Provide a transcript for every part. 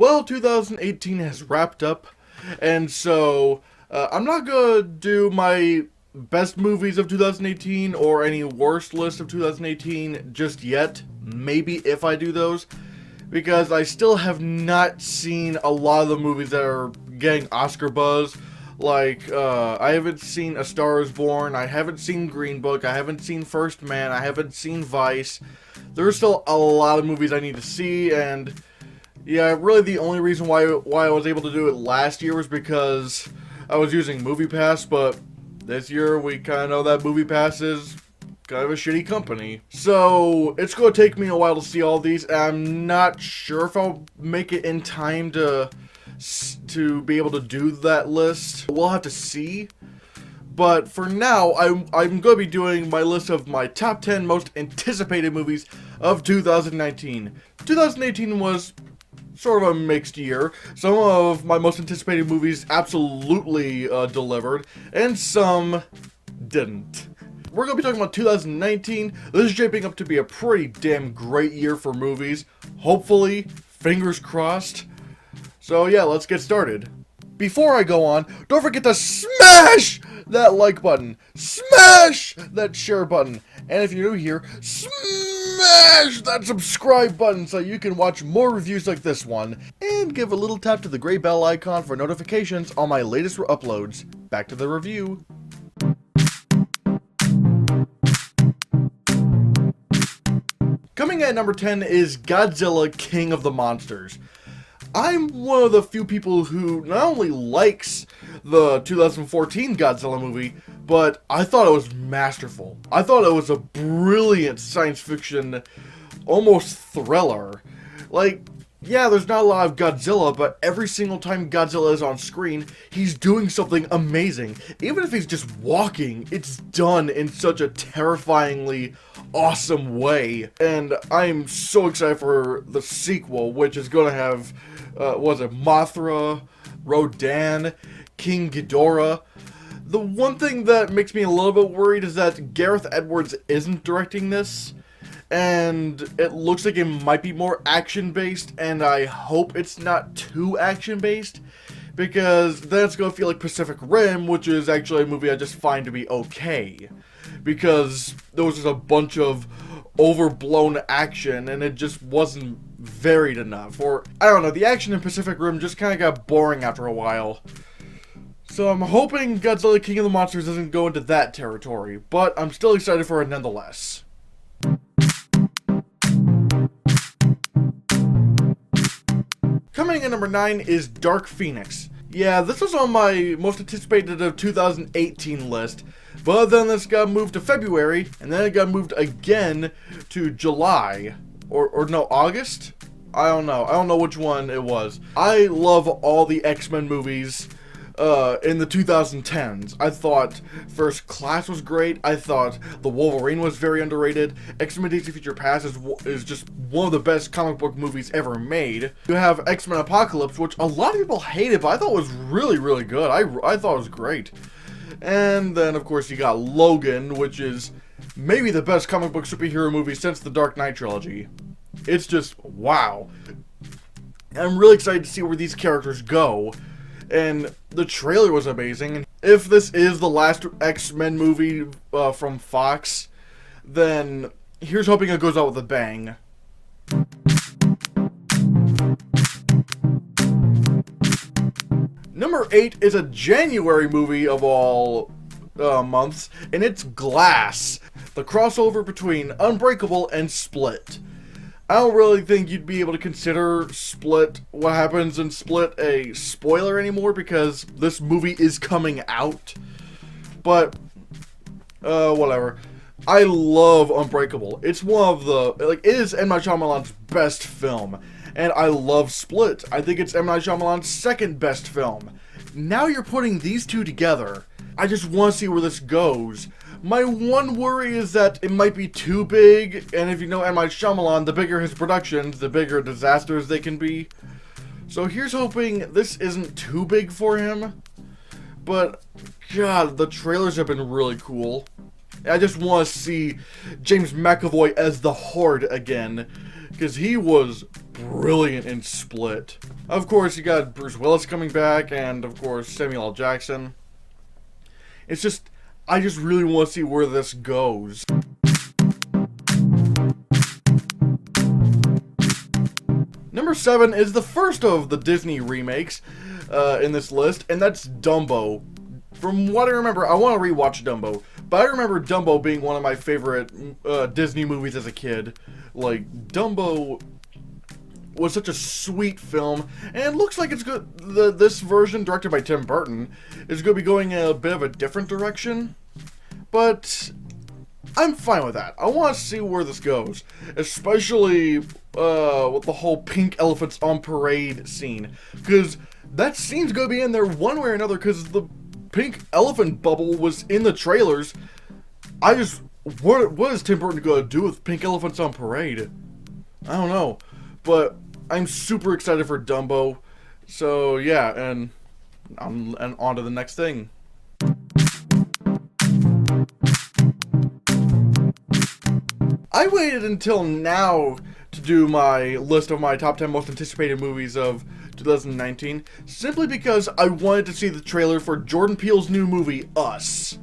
Well, 2018 has wrapped up, and so I'm not gonna do my best movies of 2018 or any worst list of 2018 just yet. Maybe if I do those, because I still have not seen a lot of the movies that are getting Oscar buzz. Like, I haven't seen A Star Is Born, I haven't seen Green Book, I haven't seen First Man, I haven't seen Vice. There's still a lot of movies I need to see, and yeah, really the only reason why I was able to do it last year was because I was using MoviePass, but this year we kind of know that MoviePass is kind of a shitty company. So it's going to take me a while to see all these, and I'm not sure if I'll make it in time to be able to do that list. We'll have to see. But for now, I'm going to be doing my list of my top 10 most anticipated movies of 2019. 2018 was sort of a mixed year. Some of my most anticipated movies absolutely delivered, and some didn't. We're going to be talking about 2019. This is shaping up to be a pretty damn great year for movies. Hopefully, fingers crossed. So yeah, let's get started. Before I go on, don't forget to smash that like button, smash that share button, and if you're new here, smash that subscribe button so you can watch more reviews like this one, and give a little tap to the gray bell icon for notifications on my latest uploads. Back to the review. Coming at number 10 is Godzilla King of the Monsters. I'm one of the few people who not only likes the 2014 Godzilla movie, but I thought it was masterful. I thought it was a brilliant science fiction, almost thriller. Like, yeah, there's not a lot of Godzilla, but every single time Godzilla is on screen, he's doing something amazing. Even if he's just walking, it's done in such a terrifyingly awesome way. And I'm so excited for the sequel, which is going to have, Mothra, Rodan, King Ghidorah. The one thing that makes me a little bit worried is that Gareth Edwards isn't directing this, and it looks like it might be more action-based, and I hope it's not too action-based, because then it's going to feel like Pacific Rim, which is actually a movie I just find to be okay, because there was just a bunch of overblown action, and it just wasn't varied enough. Or, I don't know, the action in Pacific Rim just kind of got boring after a while. So I'm hoping Godzilla King of the Monsters doesn't go into that territory, but I'm still excited for it nonetheless. Coming in number 9 is Dark Phoenix. Yeah, this was on my most anticipated of 2018 list, but then this got moved to February, and then it got moved again to July. Or no, August? I don't know. I don't know which one it was. I love all the X-Men movies in the 2010s. I thought First Class was great. I thought The Wolverine was very underrated. X-Men Days of Future Past is just one of the best comic book movies ever made. You have X-Men Apocalypse, which a lot of people hated, but I thought was really, really good. I thought it was great. And then, of course, you got Logan, which is maybe the best comic book superhero movie since the Dark Knight trilogy. It's just, wow. I'm really excited to see where these characters go. And the trailer was amazing. If this is the last X-Men movie from Fox, then here's hoping it goes out with a bang. Number 8 is a January movie of all months, and it's Glass, the crossover between Unbreakable and Split. I don't really think you'd be able to consider Split, what happens in Split, a spoiler anymore, because this movie is coming out. But, whatever. I love Unbreakable. It's one of the, it is M. Night Shyamalan's best film. And I love Split. I think it's M. Night Shyamalan's second best film. Now you're putting these two together. I just want to see where this goes. My one worry is that it might be too big, and if you know M. Night Shyamalan, the bigger his productions, the bigger disasters they can be. So here's hoping this isn't too big for him. But, God, the trailers have been really cool. I just want to see James McAvoy as the Horde again, because he was brilliant in Split. Of course, you got Bruce Willis coming back, and of course, Samuel L. Jackson. It's just, I just really want to see where this goes. Number 7 is the first of the Disney remakes in this list, and that's Dumbo. From what I remember, I want to rewatch Dumbo, but I remember Dumbo being one of my favorite Disney movies as a kid. Like, Dumbo was such a sweet film, and it looks like it's good. This version, directed by Tim Burton, is going to be going in a bit of a different direction, but I'm fine with that. I want to see where this goes, especially with the whole pink elephants on parade scene, because that scene's going to be in there one way or another, because the pink elephant bubble was in the trailers. What is Tim Burton going to do with pink elephants on parade? I don't know, but I'm super excited for Dumbo. So yeah, and on to the next thing. I waited until now to do my list of my top 10 most anticipated movies of 2019, simply because I wanted to see the trailer for Jordan Peele's new movie, Us.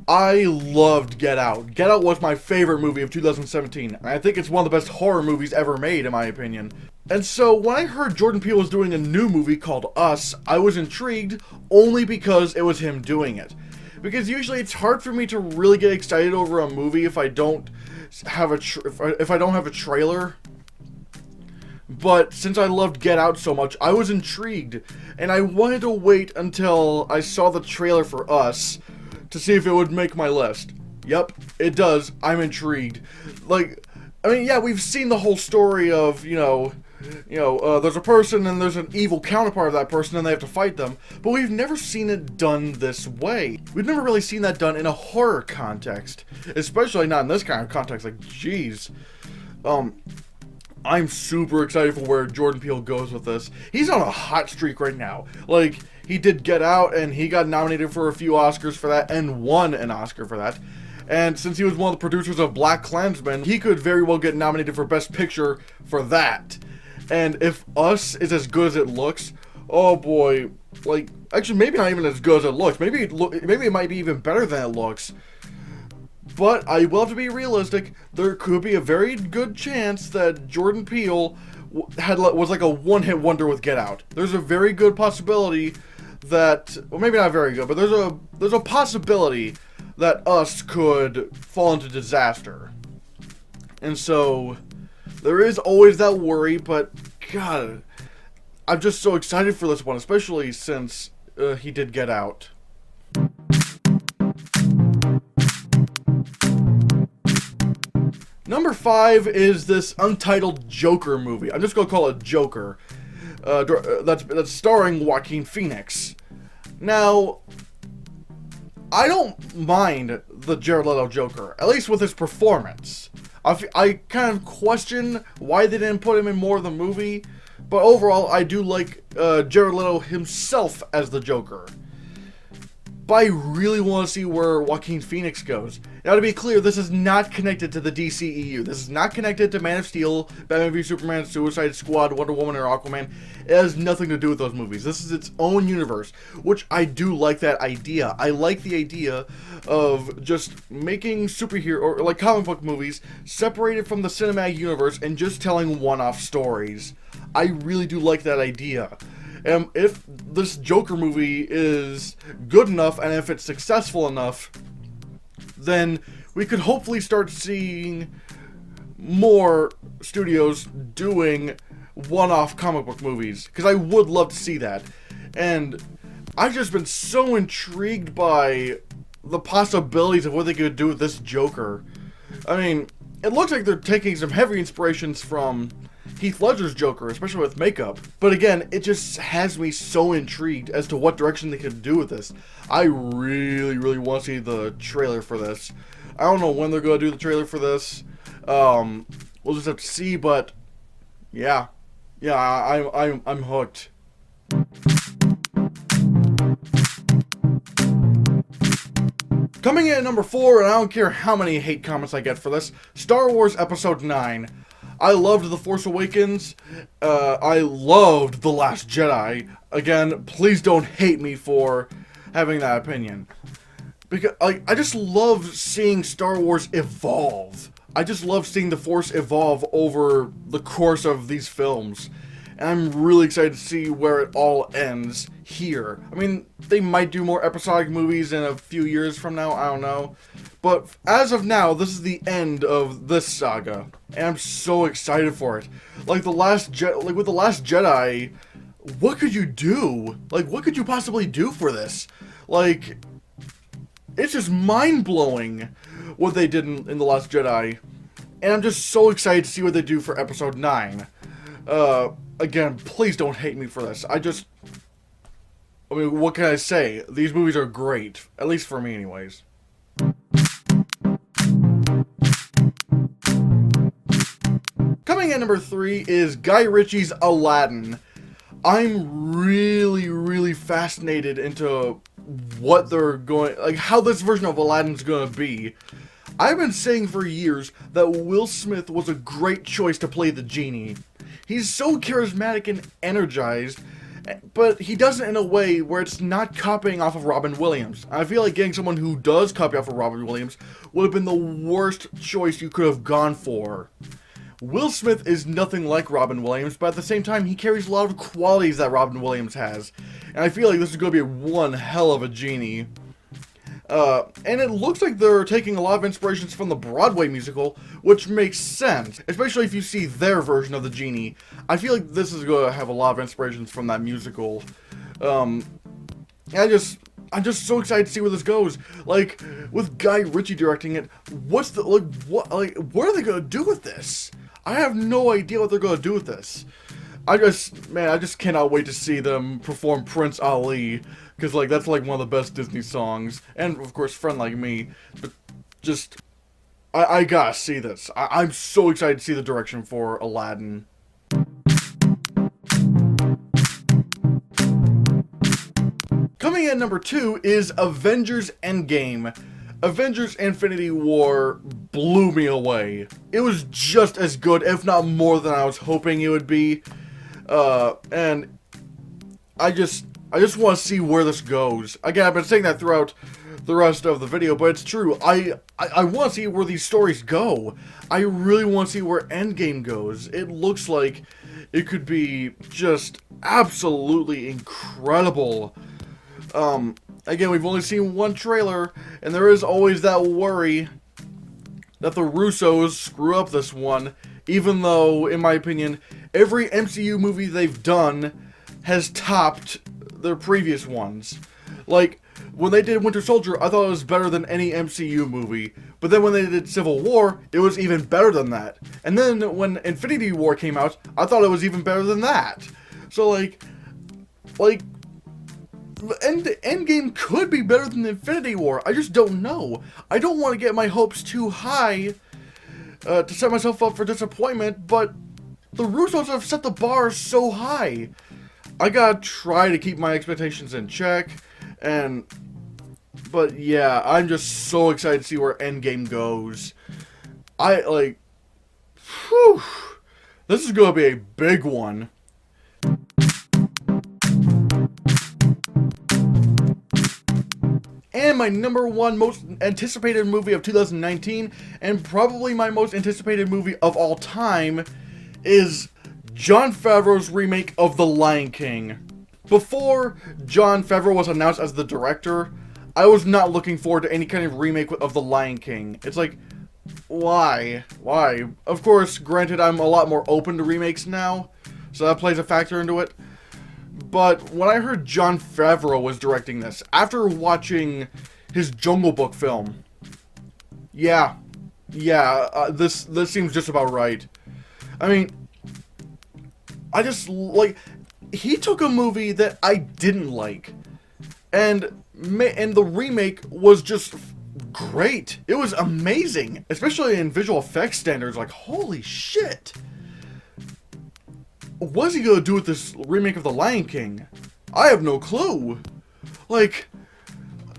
I loved Get Out. Get Out was my favorite movie of 2017, and I think it's one of the best horror movies ever made, in my opinion. And so, when I heard Jordan Peele was doing a new movie called Us, I was intrigued only because it was him doing it. Because usually it's hard for me to really get excited over a movie if I don't have a trailer. But since I loved Get Out so much, I was intrigued, and I wanted to wait until I saw the trailer for Us to see if it would make my list. Yep, it does. I'm intrigued. Like, I mean, yeah, we've seen the whole story of, there's a person and there's an evil counterpart of that person and they have to fight them, but we've never seen it done this way. We've never really seen that done in a horror context, especially not in this kind of context. Like, jeez. I'm super excited for where Jordan Peele goes with this. He's on a hot streak right now. Like, he did Get Out, and he got nominated for a few Oscars for that, and won an Oscar for that. And since he was one of the producers of BlacKkKlansman, he could very well get nominated for Best Picture for that. And if Us is as good as it looks, oh boy, like, actually maybe not even as good as it looks. Maybe it might be even better than it looks. But I will have to be realistic. There could be a very good chance that Jordan Peele was like a one-hit wonder with Get Out. There's a very good possibility that, well, maybe not very good, but there's a possibility that Us could fall into disaster. And so there is always that worry, but God, I'm just so excited for this one, especially since he did Get Out. Number 5 is this untitled Joker movie. I'm just gonna call it Joker. That's starring Joaquin Phoenix. Now, I don't mind the Jared Leto Joker, at least with his performance. I kind of question why they didn't put him in more of the movie, but overall, I do like Jared Leto himself as the Joker. But I really want to see where Joaquin Phoenix goes. Now, to be clear, this is not connected to the DCEU. This is not connected to Man of Steel, Batman v Superman, Suicide Squad, Wonder Woman, or Aquaman. It has nothing to do with those movies. This is its own universe, which I do like that idea. I like the idea of just making superhero, or like comic book movies, separated from the cinematic universe and just telling one-off stories. I really do like that idea. And if this Joker movie is good enough, and if it's successful enough, then we could hopefully start seeing more studios doing one-off comic book movies, because I would love to see that. And I've just been so intrigued by the possibilities of what they could do with this Joker. I mean, it looks like they're taking some heavy inspirations from Heath Ledger's Joker, especially with makeup. But again, it just has me so intrigued as to what direction they could do with this. I really, really want to see the trailer for this. I don't know when they're going to do the trailer for this. We'll just have to see, but yeah, I'm hooked. Coming in at number 4, and I don't care how many hate comments I get for this, Star Wars Episode 9. I loved The Force Awakens. I loved The Last Jedi. Again, please don't hate me for having that opinion. Because I just love seeing Star Wars evolve. I just love seeing the Force evolve over the course of these films. And I'm really excited to see where it all ends here. I mean, they might do more episodic movies in a few years from now, I don't know. But as of now, this is the end of this saga. And I'm so excited for it. Like, with The Last Jedi, what could you do? Like, what could you possibly do for this? Like, it's just mind-blowing what they did in The Last Jedi. And I'm just so excited to see what they do for Episode 9. Again, please don't hate me for this. I mean, what can I say? These movies are great. At least for me, anyways. Coming at number 3 is Guy Ritchie's Aladdin. I'm really fascinated into what they're going, like, how this version of Aladdin's gonna be. I've been saying for years that Will Smith was a great choice to play the genie. He's so charismatic and energized, but he does it in a way where it's not copying off of Robin Williams. I feel like getting someone who does copy off of Robin Williams would have been the worst choice you could have gone for. Will Smith is nothing like Robin Williams, but at the same time, he carries a lot of qualities that Robin Williams has. And I feel like this is going to be one hell of a genie. And it looks like they're taking a lot of inspirations from the Broadway musical, which makes sense, especially if you see their version of the genie. I feel like this is going to have a lot of inspirations from that musical. I'm just so excited to see where this goes. Like, with Guy Ritchie directing it, what are they going to do with this? I have no idea what they're going to do with this. I just cannot wait to see them perform Prince Ali, because, like, that's, like, one of the best Disney songs, and, of course, Friend Like Me, but just, I gotta see this. I'm so excited to see the direction for Aladdin. Coming in number 2 is Avengers Endgame. Avengers Infinity War blew me away. It was just as good, if not more than I was hoping it would be. And I just want to see where this goes. Again, I've been saying that throughout the rest of the video, but it's true. I want to see where these stories go. I really want to see where Endgame goes. It looks like it could be just absolutely incredible. Again, we've only seen one trailer, and there is always that worry that the Russos screw up this one, even though, in my opinion, every MCU movie they've done has topped their previous ones. Like, when they did Winter Soldier, I thought it was better than any MCU movie. But then when they did Civil War, it was even better than that. And then when Infinity War came out, I thought it was even better than that. So, like, Endgame could be better than Infinity War. I just don't know. I don't want to get my hopes too high to set myself up for disappointment, but the Russos have set the bar so high. I gotta try to keep my expectations in check, but yeah, I'm just so excited to see where Endgame goes. This is gonna be a big one. And my number 1 most anticipated movie of 2019, and probably my most anticipated movie of all time, is Jon Favreau's remake of The Lion King. Before Jon Favreau was announced as the director, I was not looking forward to any kind of remake of The Lion King. It's like, why? Why? Of course, granted, I'm a lot more open to remakes now, so that plays a factor into it. But when I heard Jon Favreau was directing this, after watching his Jungle Book film, this seems just about right. I mean, he took a movie that I didn't like, and the remake was just great. It was amazing, especially in visual effects standards. Like, holy shit! What's he gonna do with this remake of The Lion King? I have no clue. Like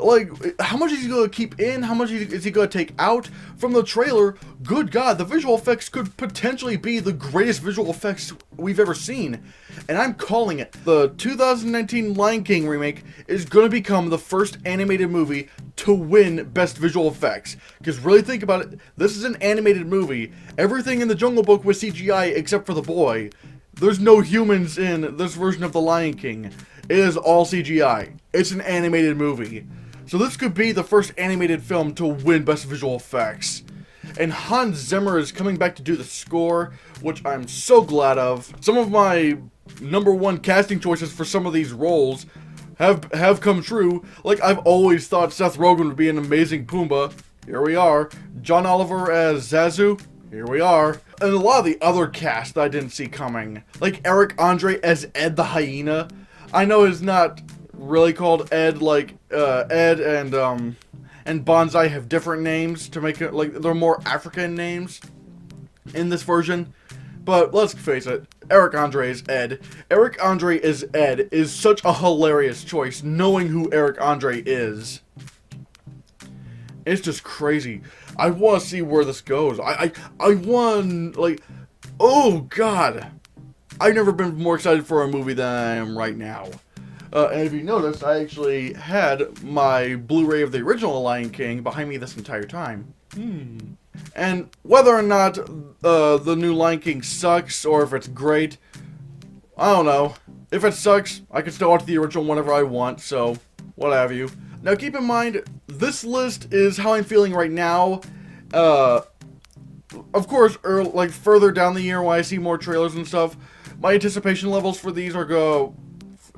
like, how much is he going to keep in? How much is he going to take out? From the trailer, good God, the visual effects could potentially be the greatest visual effects we've ever seen. And I'm calling it. The 2019 Lion King remake is going to become the first animated movie to win Best Visual Effects. Because really think about it, this is an animated movie. Everything in the Jungle Book was CGI except for the boy. There's no humans in this version of The Lion King. It is all CGI. It's an animated movie. So this could be the first animated film to win Best Visual Effects. And Hans Zimmer is coming back to do the score, which I'm so glad of. Some of my #1 casting choices for some of these roles have come true. Like, I've always thought Seth Rogen would be an amazing Pumbaa. Here we are. John Oliver as Zazu. Here we are. And a lot of the other cast that I didn't see coming. Like Eric Andre as Ed the Hyena. I know it's not really called Ed, like, Ed and Bonsai have different names to make it, like, they're more African names in this version. But let's face it, Eric Andre is Ed. Eric Andre as Ed is such a hilarious choice, knowing who Eric Andre is. It's just crazy. I want to see where this goes. I want, like, oh God. I've never been more excited for a movie than I am right now. And if you noticed, I actually had my Blu-ray of the original Lion King behind me this entire time. And whether or not the new Lion King sucks, or if it's great, I don't know. If it sucks, I can still watch the original whenever I want, so what have you. Now keep in mind, this list is how I'm feeling right now. Of course, like further down the year when I see more trailers and stuff, my anticipation levels for these are going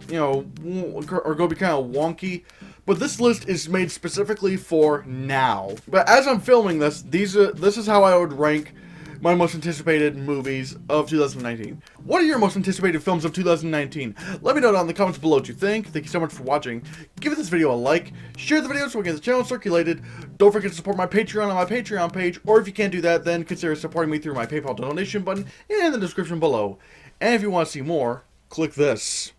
to be kind of wonky. But this list is made specifically for now. But as I'm filming this, this is how I would rank my most anticipated movies of 2019. What are your most anticipated films of 2019? Let me know down in the comments below what you think. Thank you so much for watching. Give this video a like. Share the video so we can get the channel circulated. Don't forget to support my Patreon on my Patreon page. Or if you can't do that, then consider supporting me through my PayPal donation button in the description below. And if you want to see more, click this.